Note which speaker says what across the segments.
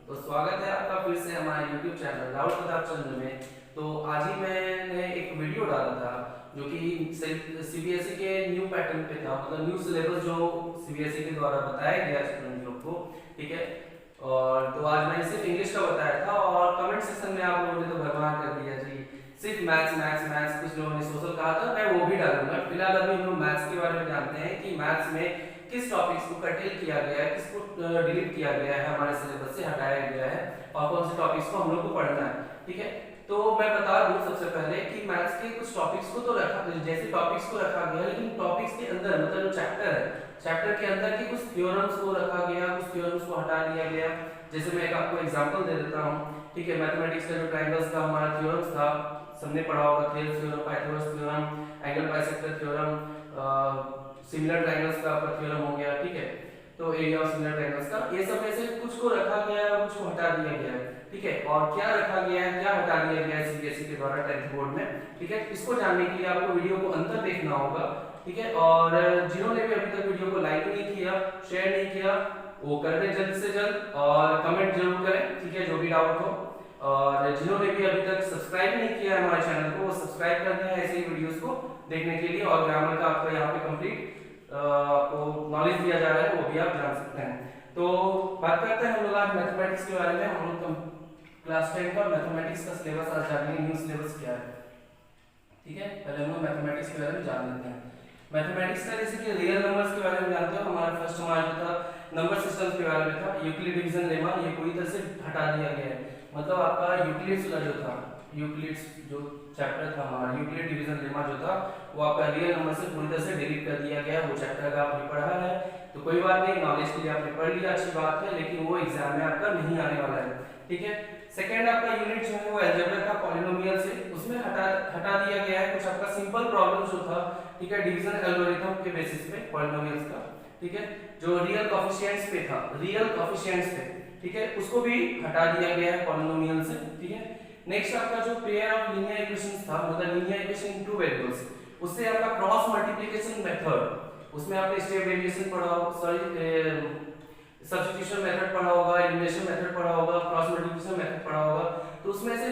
Speaker 1: तो स्वागत है आपका फिर से हमारे YouTube चैनल राहुल प्रताप चंद्र में। तो आज ही मैंने एक वीडियो डाला था जो कि सीबीएसई के न्यू पैटर्न पे था, मतलब न्यू सिलेबस जो सीबीएसई के द्वारा बताया गया स्टूडेंट लोग को, ठीक है। और तो आज मैंने सिर्फ इंग्लिश का बताया था और कमेंट सेक्शन में आप लोगों ने तो भरमार कर दिया जी, सिर्फ मैथ्स मैथ्स मैथ्स, कुछ लोगों ने सोशल कहा था, मैं वो भी डालूंगा। फिलहाल अभी हम लोग मैथ्स के बारे में जानते हैं कि मैथ्स में किस टॉपिक्स को कर्टेल किया गया है, किसको डिलीट किया गया है, हमारे सिलेबस से हटाया गया है और कौन से टॉपिक्स को हम लोग को पढ़ना है, ठीक है। तो मैं बता दूं सबसे पहले कि मैथ्स के कुछ टॉपिक्स को तो रखा, जैसे टॉपिक्स को रखा गया, लेकिन टॉपिक्स के अंदर मतलब जो चैप्टर है, चैप्टर के अंदर के कुछ थ्योरम्स को रखा गया, कुछ थ्योरम्स को हटा दिया गया। जैसे मैं एक आपको एग्जांपल दे देता हूं, ठीक है। मैथमेटिक्स का जो ट्रायंगल्स का हमारा थ्योरम्स था, सबने पढ़ा होगा, Thales theorem, Pythagoras theorem, angle bisector theorem, similar triangles का आपका थ्योरम हो गया, ठीक है। तो एरिया ऑफ सिमिलर ट्रायंगल्स का, ये सब में से कुछ को रखा गया है, कुछ को हटा दिया गया है, ठीक है। और क्या रखा गया है, क्या हटा दिया गया है सीबीएसई के द्वारा 10th बोर्ड में, ठीक है। इसको जानने के लिए आपको वीडियो को अंत तक देखना होगा, ठीक है। और जिन्होंने भी अभी तक वीडियो को लाइक नहीं किया, शेयर नहीं किया, वो कर दें जल्द से जल्द और कमेंट जरूर करें, ठीक है, जो भी डाउट हो। और जिन्होंने भी अभी तक सब्सक्राइब नहीं किया है हमारे चैनल को, वो सब्सक्राइब कर दें ऐसे ही वीडियोस को देखने के लिए। और ग्रामर का आपका यहाँ पे कंप्लीट आपको नॉलेज दिया जा रहा है, वो भी आप जान सकते हैं। तो बात करते हैं हम लोग आज मैथमेटिक्स के बारे में। हम लोग क्लास 10 का मैथमेटिक्स का सिलेबस आज जानेंगे, न्यू सिलेबस क्या है, ठीक है। पहले हम लोग मैथमेटिक्स के बारे में जान लेते हैं। मैथमेटिक्स का जैसे कि रियल नंबर्स के बारे में जानते हो, हमारा फर्स्ट हमारा जो था नंबर सिस्टम्स के बारे में था, यूक्लिड डिवीजन लेमा, ये पूरी तरह से हटा दिया गया है। मतलब आपका यूक्लिड्स का जो था, यूक्लिड्स जो चैप्टर था हमारा, यूक्लिड डिवीजन लेमा जो था, वो आपका रियल नंबर से पूरी तरह से डिलीट कर दिया गया। वो चैप्टर का आपने पढ़ा है तो कोई बात नहीं, नॉलेज के लिए आपने पढ़ लिया, अच्छी बात है, लेकिन वो एग्जाम में आपका नहीं आने वाला है, ठीक है। सेकंड आपका यूनिट जो है वो अलजेब्रा का पॉलिनोमियल से, उसमें हटा दिया गया है कुछ आपका सिंपल प्रॉब्लम जो था, ठीक है, डिवीजन एल्गोरिथम के बेसिस पे पॉलिनोमियल्स का, ठीक है, जो रियल कोएफिशिएंट्स पे था, रियल कोएफिशिएंट्स पे, ठीक है, उसको भी हटा दिया गया है पॉलिनोमियल से, ठीक है। नेक्स्ट आपका जो पेयर ऑफ लीनियर इक्वेशंस था, मतलब linear equation in two variables, उससे आपका क्रॉस मल्टीप्लिकेशन मेथड, उसमें आपने स्टेप वेरिएशन पढ़ा होगा, सॉरी सब्स्टिट्यूशन मेथड पढ़ा होगा, एलिमिनेशन मेथड पढ़ा होगा, क्रॉस मल्टीप्लिकेशन मेथड पढ़ा होगा। तो उसमें से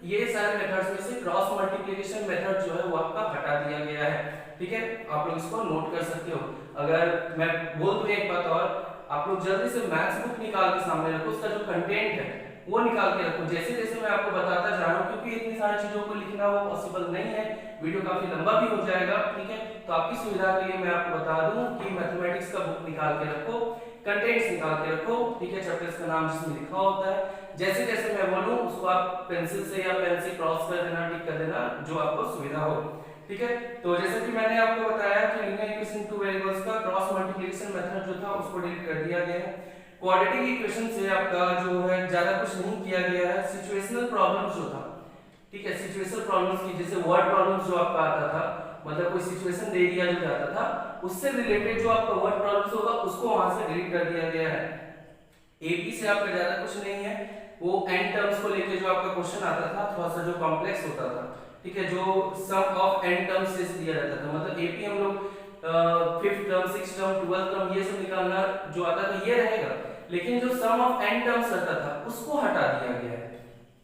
Speaker 1: ये सारे मेथड्स में से क्रॉस मल्टीप्लिकेशन मेथड जो है वो आपका हटा दिया गया है, ठीक है। आप लोग इसको नोट कर सकते हो। अगर मैं बोल दूं एक बात और, आप लोग जल्दी से मैथ्स बुक निकाल के सामने रखो, उसका जो कंटेंट है वो निकाल के रखो, जैसे जैसे मैं आपको बताता जा रहा हूं, क्योंकि इतनी सारी चीजों को लिखना वो पॉसिबल नहीं है, वीडियो काफी लंबा भी हो जाएगा, ठीक है। तो आपकी सुविधा के लिए मैं आपको बता दूं कि मैथमेटिक्स का बुक निकाल के रखो, कंटेंट्स निकाल के रखो, ठीक है, चैप्टर्स का नाम जिसमें लिखा होता है, जैसे जैसे मैं बोलूं उसको आप पेंसिल से या पेन से क्रॉस कर देना, टिक कर देना, जो आपको सुविधा हो, ठीक है। तो जैसे कि मैंने आपको बताया कि लीनियर इक्वेशन टू वेरिएबल्स का क्रॉस मल्टीप्लिकेशन मेथड जो था उसको डिलीट कर दिया गया है। क्वाड्रेटिक इक्वेशन से आपका जो है ज्यादा कुछ नहीं किया गया है। सिचुएशनल प्रॉब्लम्स जो था, ठीक है, सिचुएशनल प्रॉब्लम्स की, जैसे वर्ड प्रॉब्लम्स जो आपका आता था, मतलब कोई सिचुएशन दे दिया जो जाता था, उससे रिलेटेड जो आपका वर्ड प्रॉब्लम्स होगा उसको वहां से डिलीट कर दिया गया है। एपी से आपका ज्यादा कुछ नहीं है। वो एन टर्म्स को लेके जो आपका क्वेश्चन आता था थोड़ा सा जो कॉम्प्लेक्स होता था, ठीक है, जो सम ऑफ एन टर्म्स से दिया जाता था, मतलब एपी हम लोग 5th term, 6th term, 12th term ये सब निकालना जो आता था ये रहेगा, लेकिन जो सम ऑफ एन टर्म्स रहता था उसको हटा दिया गया है।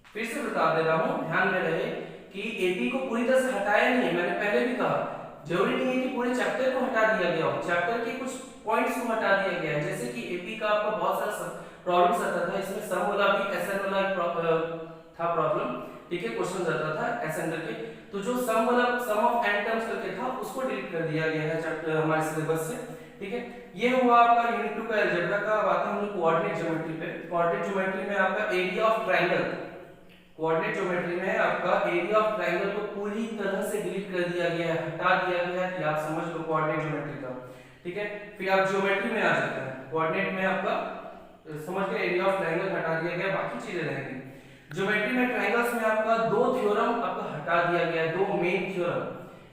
Speaker 1: फिर से बता दे रहा हूं, ध्यान में रहे कि एपी को पूरी तरह से हटाया नहीं है, मैंने पहले भी कहा, जरूरी नहीं है कि पूरे चैप्टर को हटा दिया गया हो, चैप्टर के कुछ पॉइंट्स को हटा दिया गया है। जैसे कि एपी का आपका बहुत सारा प्रॉब्लम्स आता था, इसमें सम वाला भी एसएन वाला था प्रॉब्लम, ठीक है, क्वेश्चन आता था एसएन करके, तो जो सम वाला सम ऑफ एन टर्म्स करके था उसको डिलीट कर दिया गया है चैप्टर हमारे सिलेबस से, ठीक है। ये हुआ आपका यूनिट 2 का अलजेब्रा का। बात है हम लोग कोऑर्डिनेट ज्योमेट्री पे। कोऑर्डिनेट ज्योमेट्री में आपका area of triangle, coordinate geometry में आपका एरिया ऑफ ट्रायंगल को पूरी तरह से डिलीट कर दिया गया है, हटा दिया गया है, कि आप समझ लो कोऑर्डिनेट ज्योमेट्री का, ठीक है। फिर आप ज्योमेट्री में आ जाते हैं, कोऑर्डिनेट में आपका समझ गए, एरिया ऑफ ट्रायंगल हटा दिया गया, बाकी चीजें रहेंगी। ज्योमेट्री में ट्रायंगल्स में आपका दो थ्योरम आपका हटा दिया गया है, दो मेन थ्योरम,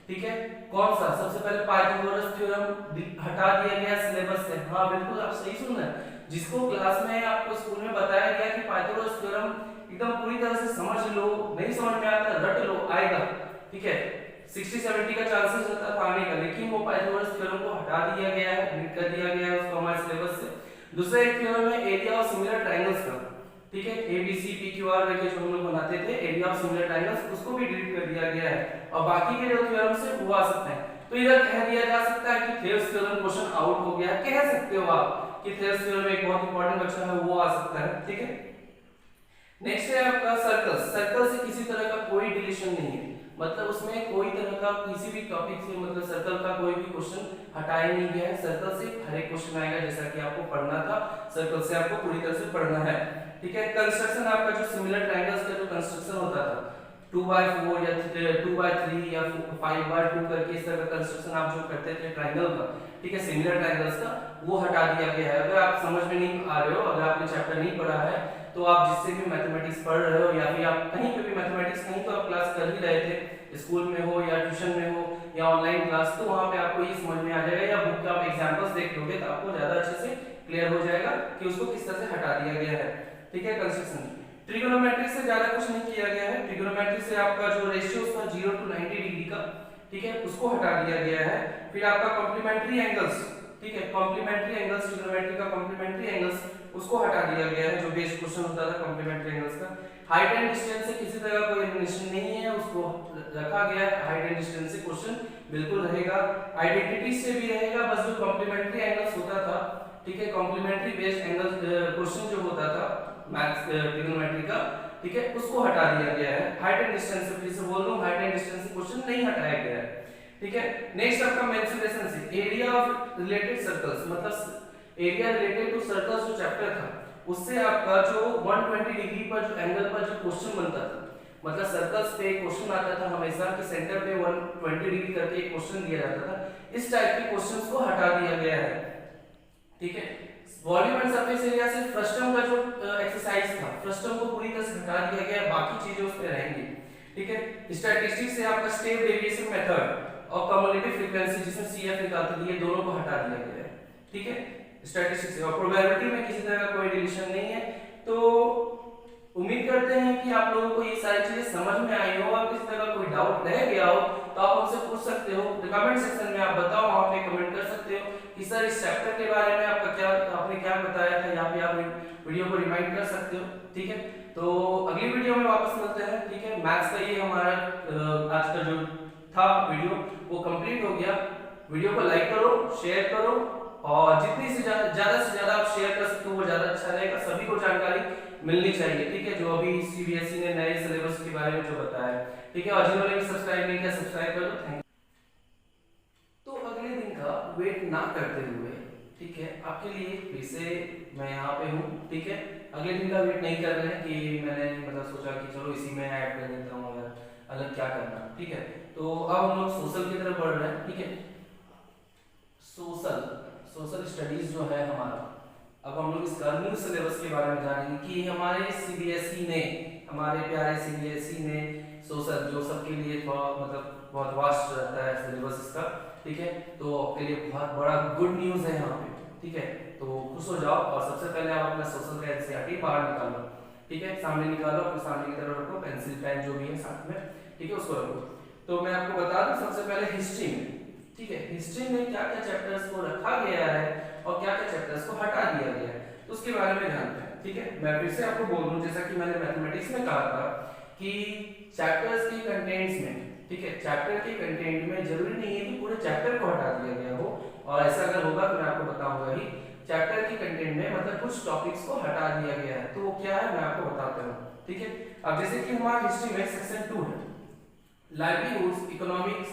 Speaker 1: ठीक है। कौन सा? सबसे पहले पाइथागोरस थ्योरम हटा दिया गया सिलेबस से। हाँ बिल्कुल, आप सही सुन रहे हैं। जिसको क्लास में आपको स्कूल में बताया गया कि पाइथागोरस थ्योरम एकदम पूरी तरह से समझ लो, नहीं समझ में आता रट लो, आएगा, ठीक है, 60-70 का चांसेस रहता था आने का, लेकिन वो पाइथागोरस थ्योरम को हटा दिया गया है, डिलीट कर दिया गया है उसको हमारे सिलेबस से। दूसरा एक थ्योरम है एरिया ऑफ सिमिलर ट्रायंगल्स का, ठीक है, ABCPQR के जो हम लोग बनाते थे एरिया ऑफ सिमिलर ट्रायंगल्स, उसको भी डिलीट कर दिया गया है और बाकी के जो थ्योरम्स है वो आ सकते हैं। तो इधर कह दिया जा सकता है कि थेल्स थ्योरम क्वेश्चन आउट हो गया, कह सकते हो आप कि थेल्स थ्योरम एक बहुत इंपॉर्टेंट क्वेश्चन है वो आ सकता है। ठीक है, नेक्स्ट है आपका सर्कल। सर्कल से किसी तरह का कोई डिलीशन नहीं है, मतलब उसमें कोई तरह का किसी भी टॉपिक से मतलब सर्कल का कोई भी क्वेश्चन हटाया नहीं गया है। सर्कल से हर एक क्वेश्चन आएगा जैसा कि आपको पढ़ना था, सर्कल से आपको पूरी तरह से पढ़ना है। ठीक है, कंस्ट्रक्शन आपका जो सिमिलर ट्रायंगल्स का जो कंस्ट्रक्शन होता था 2x4 या 2x3 या 5x2 करके इस तरह का कंस्ट्रक्शन आप जो करते थे ट्रायंगल का, ठीक है, सिमिलर ट्रायंगल्स का, वो हटा दिया गया है। अगर आप समझ में नहीं आ रहे हो, अगर आपने चैप्टर नहीं पढ़ा है, तो आप जिससे भी मैथमेटिक्स पढ़ रहे हो या फिर आप कहीं पे भी मैथमेटिक्स नहीं तो आप क्लास कर ही रहे थे, स्कूल में हो या ट्यूशन में हो या ऑनलाइन क्लास, तो वहां पे आपको ये समझ में आ जाएगा या बुक का आप एग्जांपल्स देख लोगे तो आपको ज्यादा अच्छे से क्लियर हो जाएगा कि उसको किस तरह से हटा दिया गया है। ठीक है, कंस्ट्रक्शन ट्रिगोनोमेट्री से ज्यादा कुछ नहीं किया गया है। ट्रिगोनोमेट्री से आपका जो रेशियो था 0 to 90 डिग्री का, ठीक है, उसको हटा दिया गया है। फिर आपका कॉम्प्लीमेंट्री एंगल्स, ठीक है, कॉम्प्लीमेंट्री एंगल्स ट्रिगोनोमेट्री का कॉम्प्लीमेंट्री एंगल्स उसको हटा दिया गया है, जो बेस क्वेश्चन होता था कॉम्प्लीमेंट्री एंगल्स का। हाइट एंड डिस्टेंस से किसी तरह का कोई रिलेशन नहीं है, उसको रखा गया है। हाइट एंड डिस्टेंस से क्वेश्चन बिल्कुल रहेगा, आइडेंटिटी से भी रहेगा, बस जो कॉम्प्लीमेंट्री एंगल्स होता था, ठीक है, कॉम्प्लीमेंट्री बेस्ड एंगल क्वेश्चन जो होता था मैथ्स ट्रिगोनोमेट्री का, ठीक है, उसको हटा दिया गया है। हाइट एंड डिस्टेंस से फिर से बोल रहा हूं, हाइट एंड डिस्टेंस से क्वेश्चन नहीं हटाया गया है। ठीक है, नेक्स्ट आपका मेंसुरेशन से एरिया ऑफ रिलेटेड सर्कल्स, मतलब एरिया रिलेटेड टू सर्कल्स जो चैप्टर था उससे आपका जो 120 डिग्री पर जो एंगल पर जो क्वेश्चन बनता था, मतलब सर्कल्स पे एक क्वेश्चन आता था हमेशा कि सेंटर पे 120 डिग्री करके एक क्वेश्चन दिया जाता था, इस टाइप के क्वेश्चंस को हटा दिया गया है। ठीक है, वॉल्यूम एंड सरफेस एरिया से फ्रस्टम का जो एक्सरसाइज था, फ्रस्टम को पूरी तरह से हटा दिया गया, बाकी चीजें उस पे रहेंगी। ठीक है, स्टैटिस्टिक्स से आपका स्टेप डेविएशन मेथड और कम्युलेटिव फ्रीक्वेंसी जिसमें CF निकालते थे, ये दोनों को हटा दिया गया है। ठीक है, स्टैटिस्टिक्स और प्रोबेबिलिटी में किसी तरह का कोई रिलेशन नहीं है। तो उम्मीद करते हैं कि आप लोगों को ये सारी चीजें समझ में आई हो, और किसी तरह का कोई डाउट रह गया हो तो आप हमसे पूछ सकते हो, कमेंट सेक्शन में आप बताओ, वहां पे कमेंट कर सकते हो कि सर इस चैप्टर के बारे में आपका क्या, आपने क्या बताया था, यहाँ पे आप वीडियो को रिमाइंड कर सकते हो। ठीक है, तो अगली वीडियो में वापस मिलते हैं। ठीक है, मैथ्स का ये हमारा आज का जो था वीडियो वो कंप्लीट हो गया। वीडियो को लाइक करो, शेयर करो, और जितनी से ज्यादा से ज्यादा आप शेयर कर सकते हो वो ज्यादा अच्छा रहेगा, सभी को जानकारी मिलनी चाहिए। ठीक है, जो अभी CBSE ने नए सिलेबस के बारे में जो बताया, ठीक है, और जिन्होंने भी सब्सक्राइब नहीं किया सब्सक्राइब कर दो। Thank you. तो अगले दिन का वेट ना करते हुए, ठीक है, आपके लिए फिर से मैं यहाँ पे हूँ। ठीक है, अगले दिन का वेट नहीं कर रहे हैं कि मैंने मतलब सोचा कि चलो इसी में ऐड कर देता हूँ अगर अलग क्या करना। ठीक है, तो अब हम लोग सोशल की तरफ बढ़ रहे हैं। ठीक है, सोशल स्टडीज जो है हमारा, अब हम लोग इसका न्यू सिलेबस के बारे में जानेंगे कि हमारे CBSE ने, हमारे प्यारे CBSE ने सोशल जो सबके लिए मतलब बहुत वास्ट रहता है सिलेबस इसका। ठीक है, तो आपके लिए बहुत बड़ा गुड न्यूज़ है यहाँ पे। ठीक है, तो खुश हो जाओ, और सबसे पहले आप अपना सोशल का NCERT बाहर निकालो। ठीक है, सामने निकालो, अपने सामने की तरफ रखो, पेंसिल पेन जो भी है साथ में, ठीक है, उसको रखो। तो मैं आपको बता दूं सबसे पहले हिस्ट्री में, ठीक है, हिस्ट्री में क्या क्या चैप्टर्स को रखा गया है और क्या क्या चैप्टर्स को हटा दिया गया है, तो उसके बारे में जानते हैं। ठीक है, मैं फिर से आपको बोल दूं जैसा कि मैंने मैथमेटिक्स में कहा था कि चैप्टर्स के कंटेंट्स में, ठीक है, चैप्टर के कंटेंट में जरूरी नहीं है कि पूरे चैप्टर को हटा दिया गया हो, और ऐसा अगर होगा तो मैं आपको बताऊंगा ही। चैप्टर के कंटेंट में मतलब कुछ टॉपिक्स को हटा दिया गया है, तो वो क्या है मैं आपको बताता हूँ। ठीक है, अब जैसे कि हमारा हिस्ट्री में सेक्शन 2 है, livelihoods, economics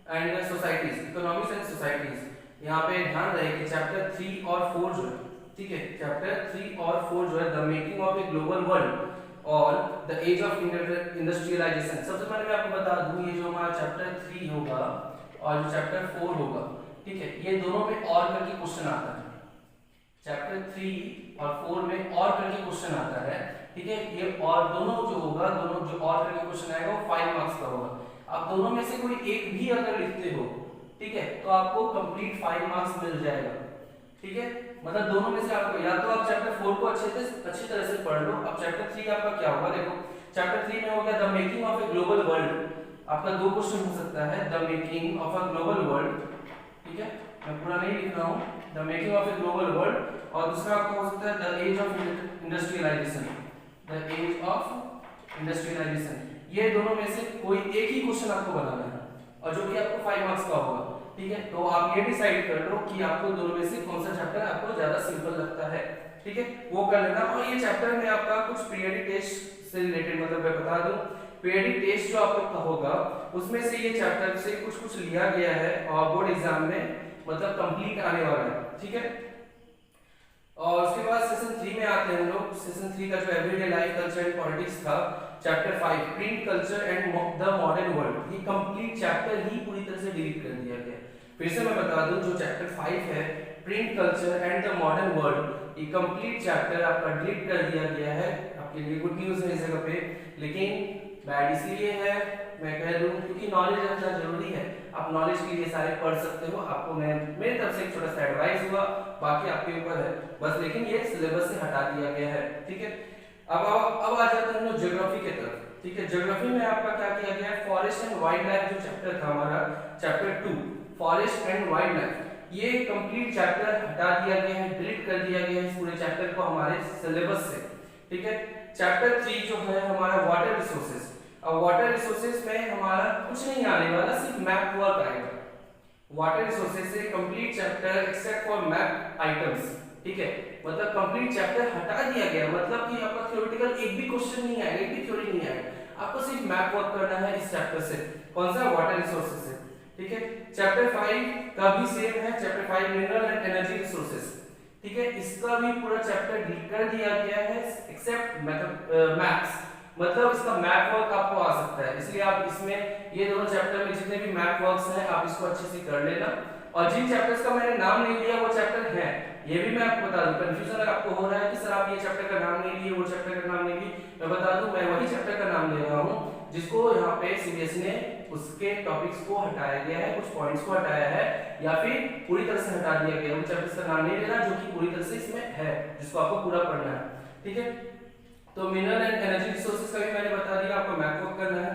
Speaker 1: and societies, economics and societies. यहाँ पे ध्यान रहे कि चैप्टर 3 और 4 जो है, ठीक है, चैप्टर 3 और 4 जो है the making of a global world और द एज ऑफ इंडस्ट्रियलाइजेशन। सबसे पहले मैं आपको बता दूं, ये जो हमारा चैप्टर 3 होगा और जो चैप्टर 4 होगा, ठीक है, ये दोनों में और करके क्वेश्चन आता है। चैप्टर 3 और 4 में और करके क्वेश्चन आता है। ठीक है, ये और दोनों जो होगा, दोनों जो और करके क्वेश्चन आएगा वो 5 मार्क्स का होगा। आप दोनों में से कोई एक भी अगर लिखते हो, ठीक है, तो आपको कंप्लीट 5 मार्क्स मिल जाएगा। ठीक है, मतलब दोनों में से आपको या तो आप चैप्टर 4 को अच्छी तरह से पढ़ लो। अब चैप्टर 3 आपका क्या होगा, देखो चैप्टर 3 में हो गया the making of a global world. आपका दो क्वेश्चन हो सकता है, the making of a global world, ठीक है, मैं पूरा नहीं लिख रहा हूँ, the making of a global world, और दूसरा आपका हो सकता है the age of industrialisation. The age of industrialisation. ये दोनों में से कोई एक ही क्वेश्चन आपको बनाना है और जो कि आपको 5 मार्क्स का होगा, ठीक है। तो आप ये डिसाइड कर लो कि आपको दोनों में से कौन सा चैप्टर आपको ज्यादा सिंपल लगता है, ठीक है, वो कर लेना। और ये चैप्टर में आपका कुछ पीरियडिक टेस्ट से रिलेटेड, मतलब मैं बता दूं, पीरियडिक टेस्ट जो आपका होगा उसमें से ये चैप्टर से कुछ कुछ लिया गया है और बोर्ड एग्जाम में मतलब कंप्लीट आने वाला है, ठीक है। और उसके बाद सेशन 3 में आते हैं हम लोग। सेशन 3 का जो everyday life culture and politics था, chapter 5 print culture and the modern world, ये कंप्लीट चैप्टर ही पूरी तरह से डिलीट कर दिया गया। फिर से मैं बता दूं, जो चैप्टर 5 है print culture and the modern world, ये कंप्लीट चैप्टर आपका डिलीट कर दिया गया है। आपके लिए गुड न्यूज़ है इस जगह पे, लेकिन बैड इसलिए है मैं कह दूं क्योंकि नॉलेज रखना जरूरी है। आप नॉलेज के लिए सारे पढ़ सकते हो, आपको मैं मेरी तरफ से एक छोटा सा एडवाइस हुआ, बाकी आपके ऊपर है बस, लेकिन ये सिलेबस से हटा दिया गया है, ठीक है। अब आ जाते हैं हम लोग ज्योग्राफी की तरफ, ठीक है। ज्योग्राफी में आपका क्या किया गया है, फॉरेस्ट एंड वाइल्ड लाइफ जो चैप्टर था हमारा, chapter 2 forest and wild life, ये कंप्लीट चैप्टर हटा दिया गया है, डिलीट कर दिया गया है इस पूरे चैप्टर को हमारे सिलेबस से, ठीक है। चैप्टर 3 जो है हमारा वाटर रिसोर्सेज, अब वाटर रिसोर्सेज में हमारा कुछ नहीं आने वाला, सिर्फ मैप वर्क आएगा। वाटर रिसोर्सेज से complete chapter except for map items, ठीक है, मतलब कंप्लीट चैप्टर हटा दिया गया, मतलब कि आपका थ्योरेटिकल एक भी क्वेश्चन नहीं आएगा, एक भी थ्योरी नहीं आएगा, आपको सिर्फ मैप वर्क करना है इस चैप्टर से। कौन सा, वाटर रिसोर्सेज से, ठीक है। चैप्टर 5 का भी सेम है, chapter 5 mineral and energy resources, ठीक है, इसका भी पूरा चैप्टर डिलीट कर दिया गया है एक्सेप्ट मैप्स, मतलब इसका मैप वर्क आपको आ सकता है, इसलिए आप इसमें ये दोनों चैप्टर में जितने भी मैप वर्क्स हैं आप इसको अच्छे से कर लेना। और जिन चैप्टर्स का मैंने नाम नहीं लिया वो चैप्टर हैं, ये भी मैं आपको बता दूं, कंफ्यूजन अगर आपको हो रहा है कि सर आप ये चैप्टर का नाम नहीं लिए, वो चैप्टर का नाम नहीं लिए, मैं बता दूं मैं वही चैप्टर का नाम ले रहा हूं जिसको यहाँ पे सीबीएसई ने उसके टॉपिक्स को हटाया गया है, कुछ पॉइंट्स को हटाया है या फिर पूरी तरह से हटा दिया गया है। उन चैप्टर्स का नाम नहीं लेना जो कि पूरी तरह से इसमें है, जिसको आपको पूरा पढ़ना है, ठीक है। तो मिनरल एंड एनर्जी रिसोर्सेज का भी मैंने बता दिया, आपको मैप वर्क करना है।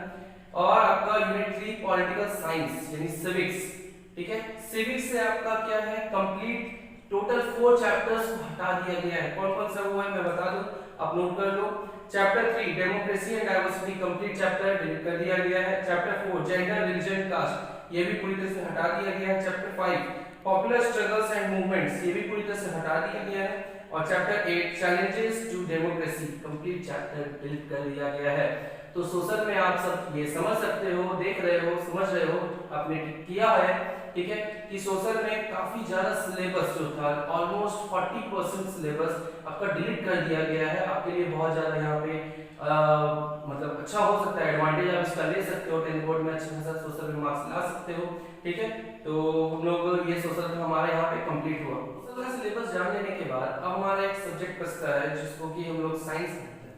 Speaker 1: और आपका यूनिट 3 पॉलिटिकल साइंस यानी सिविक्स, ठीक है, सिविक्स से आपका क्या है, कंप्लीट टोटल 4 चैप्टर्स को हटा दिया गया है। कौन कौन सा वो है मैं बता दूं, आप नोट कर लो। Chapter 3 democracy and diversity, complete chapter delete कर दिया गया है। चैप्टर 4 जेंडर रिलीजन कास्ट, ये भी पूरी तरह से हटा दिया गया है। Chapter 5 popular struggles and movements, ये भी पूरी तरह से हटा दिया गया है। और chapter 8 challenges to democracy, complete chapter delete कर दिया गया है। तो सोशल में आप सब ये समझ सकते हो, देख रहे हो, समझ रहे हो, आपने किया है, ठीक है, कि सोशल में काफी ज्यादा सिलेबस जो था ऑलमोस्ट 40% सिलेबस आपका डिलीट कर दिया गया है। आपके लिए बहुत ज्यादा यहाँ पे मतलब अच्छा हो सकता है, एडवांटेज आप इसका ले सकते हो, 10th बोर्ड में अच्छा खासा सोशल में मार्क्स ला सकते हो, ठीक है। तो हम लोग ये सोशल हमारे यहाँ पे कंप्लीट हुआ। सोशल का सिलेबस जान लेने के बाद अब हमारा एक सब्जेक्ट बचता है जिसको कि हम लोग साइंस कहते हैं।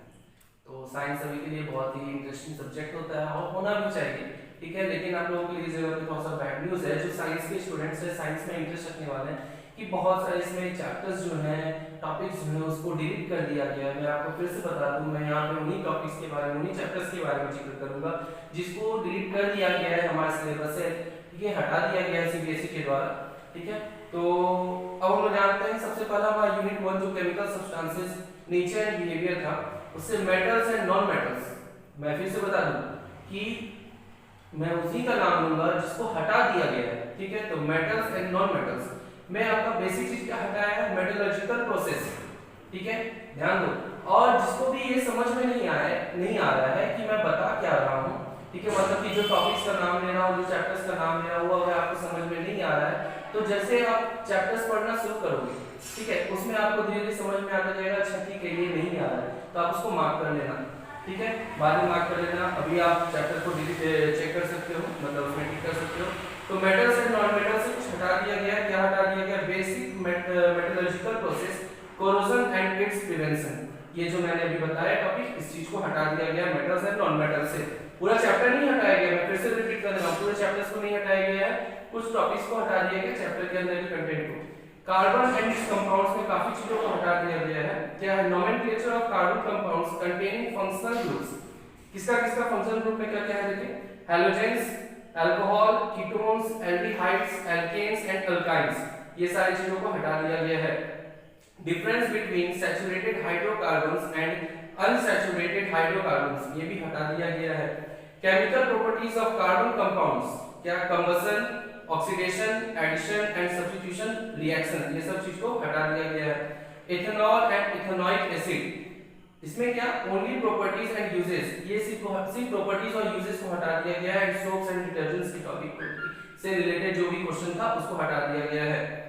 Speaker 1: तो साइंस सभी के लिए बहुत ही इंटरेस्टिंग सब्जेक्ट होता है और होना भी चाहिए, ठीक है, लेकिन आप लोगों के लिए इस जगह पे थोड़ा सा बैड न्यूज़ है जो साइंस के स्टूडेंट्स हैं, साइंस में इंटरेस्ट रखने वाले हैं, कि बहुत सारे इसमें चैप्टर्स जो हैं, टॉपिक्स जो हैं उसको डिलीट कर दिया गया है। मैं आपको फिर से बता दूं, मैं यहाँ पे उन्हीं टॉपिक्स के बारे में, उन्हीं चैप्टर्स के बारे में जिक्र करूंगा जिसको डिलीट कर दिया गया है हमारे सिलेबस से, ठीक है, हटा दिया गया है सीबीएसई के द्वारा, ठीक है। तो अब हम लोग जानते हैं सबसे पहला हमारा यूनिट 1 जो chemical substances, nature and behaviour था, उससे मेटल्स एंड नॉन मेटल्स। मैं फिर से बता दूं कि मैं उसी का नाम लूंगा जिसको हटा दिया गया है, ठीक है। तो मेटल्स एंड नॉन मेटल्स में आपका बेसिक चीज क्या हटाया है, मेटलर्जिकल प्रोसेस, ठीक है, ध्यान दो। और जिसको भी ये समझ में नहीं आ रहा है कि मैं बता क्या रहा हूँ, ठीक है, मतलब कि जो टॉपिक्स का नाम ले रहा हूँ, जो चैप्टर्स का नाम ले रहा हूँ, वो अगर आपको समझ में नहीं आ रहा है तो जैसे आप चैप्टर्स पढ़ना शुरू करोगे, ठीक है, उसमें आपको धीरे धीरे समझ में आता जाएगा, अच्छा ठीक है ये नहीं आ रहा है, तो आप उसको मार्क कर लेना, ठीक है, बाद में मार्क कर लेना। अभी आप चैप्टर को चेक कर सकते हो, मतलब उसमें टिक कर सकते हो। तो मेटल्स एंड नॉन मेटल्स से कुछ हटा दिया गया, क्या हटा दिया गया, basic metallurgical process, corrosion and it's prevention, ये जो मैंने अभी बताया टॉपिक, इस चीज को हटा दिया गया मेटल्स एंड नॉन मेटल्स से। पूरा चैप्टर नहीं हटाया गया, मैं फिर से रिपीट कर रहा हूं, पूरे चैप्टर्स को नहीं हटाया गया है, कुछ टॉपिक्स को हटा दिया गया चैप्टर के अंदर के कंटेंट को। कार्बन एंड इट्स कंपाउंड्स में काफी चीजों को हटा दिया गया है। क्या है, nomenclature of carbon compounds containing functional groups, किसका किसका फंक्शनल ग्रुप में क्या क्या है देखिए, halogens, alcohol, ketones, aldehydes, alkenes and alkynes, ये सारी चीजों को हटा दिया गया है। Difference between saturated hydrocarbons and unsaturated hydrocarbons, ये भी हटा दिया गया है। Chemical properties of carbon compounds, क्या combustion, oxidation, addition and substitution reaction, ये सब चीज को हटा दिया गया है। इथेनॉल एंड इथेनॉइक एसिड, इसमें क्या ओनली प्रॉपर्टीज एंड यूजेस, ये सिर्फ प्रॉपर्टीज और यूजेस को हटा दिया गया है। एंड सोप्स एंड डिटर्जेंट्स के टॉपिक से रिलेटेड जो भी क्वेश्चन था उसको हटा दिया गया है।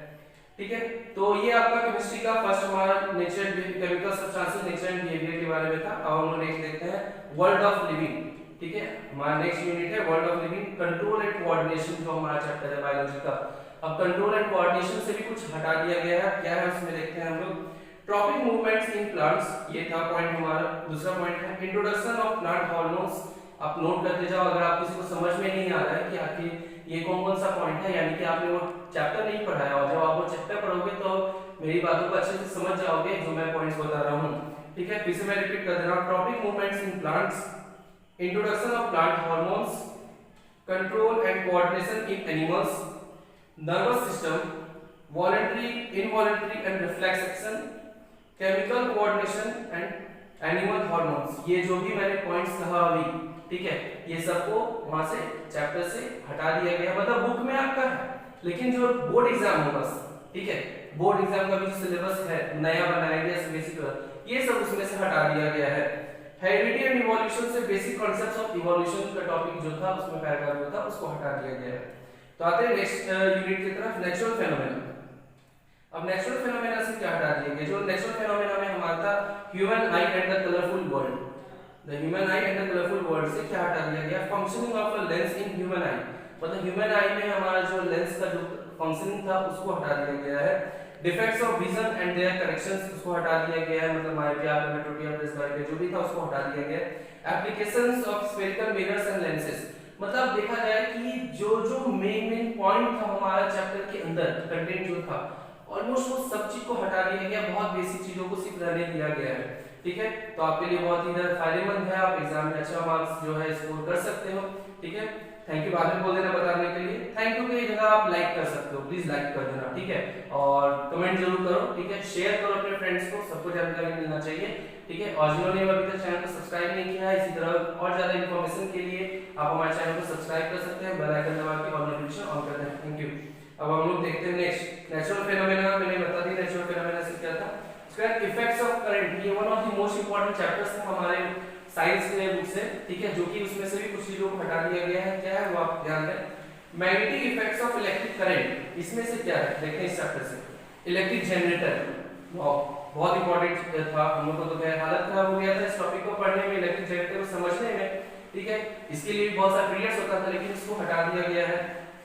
Speaker 1: ठीक है, तो ये आपका केमिस्ट्री का फर्स्ट हमारा nature chemical substances nature and behaviour के बारे में था। अब हम लोग नेक्स्ट देखते हैं वर्ल्ड ऑफ लिविंग। ठीक है, हमारा नेक्स्ट यूनिट है world of living, control and coordination, जो हमारा चैप्टर है बायोलॉजी का। अब कंट्रोल एंड कोऑर्डिनेशन से भी कुछ हटा दिया गया है, क्या है उसमें देखते हैं हम लोग। ट्रॉपिक मूवमेंट्स इन प्लांट्स, ये था पॉइंट हमारा। दूसरा पॉइंट है इंट्रोडक्शन ऑफ प्लांट हार्मोन्स। आप नोट करते जाओ, अगर आप किसी को समझ में नहीं आ रहा है कि आखिर ये कौन कौन सा पॉइंट है, यानी कि आपने वो चैप्टर नहीं पढ़ा है, और जब आप वो चैप्टर पढ़ोगे तो मेरी बातों को अच्छे से समझ जाओगे जो मैं पॉइंट्स बता रहा हूँ। ठीक है, फिर से मैं रिपीट कर दे रहा हूँ। Tropic movements in plants, introduction of plant hormones, control and coordination in animals, nervous system, voluntary, involuntary and reflex action, chemical coordination and animal hormones, ये जो भी मैंने पॉइंट्स कहा अभी, ठीक है, ये सबको वहां से चैप्टर से हटा दिया गया। मतलब बुक में आपका है, लेकिन जो बोर्ड एग्जाम होगा, ठीक है, बोर्ड एग्जाम का भी जो सिलेबस है नया बनाया गया बेसिक, ये सब उसमें से हटा दिया गया है। हेरिडिटी एंड इवोल्यूशन से बेसिक कांसेप्ट्स ऑफ इवोल्यूशन का टॉपिक जो था उसमें पैराग्राफ जो था उसको हटा दिया गया है। तो आते हैं नेक्स्ट यूनिट की तरफ, नेचुरल फेनोमेना। अब नेचुरल फेनोमेना से क्या हटा दिया गया, जो नेचुरल फेनोमेना में हमारा था human I and the colourful world, the human I and the colourful world से क्या हटा दिया गया, functioning of a lens in human आई, मतलब ह्यूमन आई में हमारा जो लेंस का जो फंक्शनिंग था उसको हटा दिया गया है। Defects of vision and their corrections, उसको हटा दिया गया है, मतलब मायोपिया, मेट्रोपिया, प्रेसबायोपिया जो भी था उसको हटा दिया गया है। Applications of spherical mirrors and lenses, मतलब देखा जाए कि जो जो मेन पॉइंट था हमारा चैप्टर के अंदर कंटेंट जो था ऑलमोस्ट वो सब चीज को हटा दिया गया, बहुत बेसिक चीजों को सिर्फ रहने दिया गया है। ठीक है, तो आपके लिए बहुत ही फायदेमंद है, आप एग्जाम में अच्छा मार्क्स जो है स्कोर कर सकते हो। ठीक है, थैंक यू बाद में बोल देना बताने के लिए। थैंक यू की जगह आप लाइक कर सकते हो, प्लीज लाइक कर देना, ठीक है, और कमेंट जरूर करो, ठीक है, शेयर करो अपने फ्रेंड्स को, सबको जानकारी मिलना चाहिए। ठीक है, और जिन्होंने अभी तक चैनल को सब्सक्राइब नहीं किया है, इसी तरह और ज्यादा इन्फॉर्मेशन के लिए आप हमारे चैनल को सब्सक्राइब कर सकते हैं, बेल आइकन दबा के ऑल नोटिफिकेशन ऑन कर दें। Thank you. अब हम लोग देखते हैं नेक्स्ट नेचुरल फेनोमेना। मैंने बता दी नेचुरल फेनोमेना से क्या था। उसके बाद इफेक्ट्स ऑफ करंट, ये one of the most important chapters था हमारे साइंस के बुक से, ठीक है, जो कि उसमें से भी कुछ चीजों को हटा दिया गया है। क्या है वो आप ध्यान दें। Magnetic effects of electric current, इसमें से क्या है देखते हैं इस चैप्टर से। इलेक्ट्रिक जनरेटर, बहुत इंपॉर्टेंट था, हम लोग को तो क्या हालत खराब हो गया था इस टॉपिक को पढ़ने में, इलेक्ट्रिक जनरेटर को समझने में। ठीक है, इसके लिए बहुत सारा पीरियड्स होता था, लेकिन इसको हटा दिया गया है।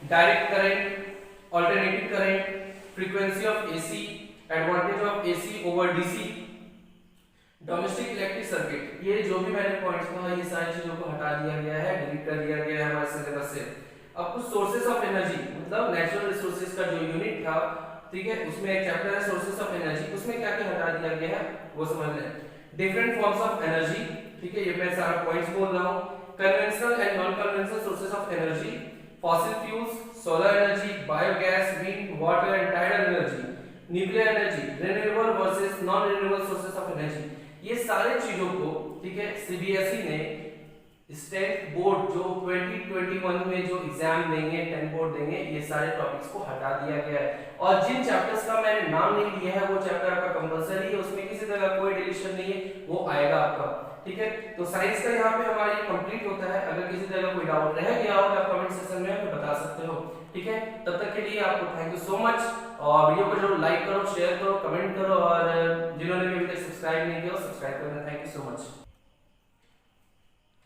Speaker 1: Direct current, alternative current, frequency of AC, advantage of AC over DC, domestic electric circuit, ये जो भी मैंने पॉइंट्स कहा ये सारी चीजों को हटा दिया गया है, डिलीट कर दिया गया है हमारे सिलेबस से। अब कुछ सोर्सेज ऑफ एनर्जी, मतलब नेचुरल रिसोर्सेज का जो यूनिट था, ठीक है, उसमें एक चैप्टर है सोर्सेज ऑफ एनर्जी, उसमें क्या क्या हटा दिया गया है वो समझ लें। डिफरेंट फॉर्म्स ऑफ एनर्जी, ठीक है, ये मैं सारा पॉइंट्स बोल रहा हूं। Conventional and non conventional sources of energy, fossil fuels, solar energy, biogas, wind, water and tidal energy, nuclear energy, renewable versus non renewable sources of energy, ये सारे चीजों को, ठीक है, सीबीएसई ने स्टेट बोर्ड जो 2021 में जो एग्जाम देंगे, 10 बोर्ड देंगे, ये सारे टॉपिक्स को हटा दिया गया है। और जिन चैप्टर्स का मैंने नाम नहीं लिया है वो चैप्टर आपका कंपलसरी है, उसमें किसी तरह का कोई डिलीशन नहीं है, वो आएगा आपका। ठीक है, तो साइंस का यहाँ पे हमारी कंप्लीट होता है। अगर किसी तरह का कोई डाउट रह गया हो तो आप कमेंट सेक्शन में हमें बता सकते हो। ठीक है, तब तक के लिए आपको थैंक यू सो मच, और वीडियो को जरूर लाइक करो, शेयर करो, कमेंट करो, और जिन्होंने भी अभी तक सब्सक्राइब नहीं किया सब्सक्राइब करना। Thank you so much.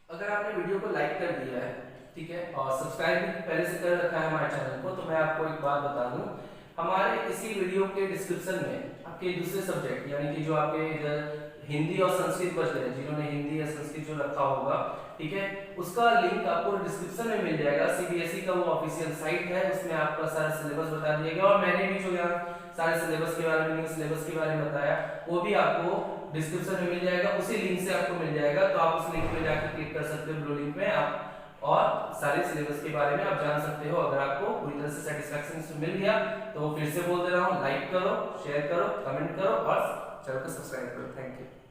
Speaker 1: अगर आपने वीडियो को लाइक कर दिया है, ठीक है, और सब्सक्राइब भी पहले से कर रखा है हमारे चैनल को, तो मैं आपको एक बात बता दूं, हमारे इसी वीडियो के डिस्क्रिप्शन में आपके दूसरे सब्जेक्ट यानी कि जो आपके इधर हिंदी और संस्कृत बच रहे हैं, जिन्होंने हिंदी या संस्कृत जो रखा होगा, ठीक है, उसका लिंक आपको डिस्क्रिप्शन में मिल जाएगा। सीबीएसई का वो ऑफिशियल साइट है, उसमें आपका सारा सिलेबस बता दिया गया, और मैंने भी जो यहाँ सारे सिलेबस के बारे में, न्यू सिलेबस के बारे में बताया, वो भी आपको डिस्क्रिप्शन में मिल जाएगा, उसी लिंक से आपको मिल जाएगा। तो आप उस लिंक पे जाकर क्लिक कर सकते हो, ब्लू लिंक में आप, और सारे सिलेबस के बारे में आप जान सकते हो। अगर आपको पूरी तरह से सेटिस्फैक्शन मिल गया तो फिर से बोल दे रहा हूँ, लाइक करो, शेयर करो, कमेंट करो और चैनल को सब्सक्राइब करो। Thank you.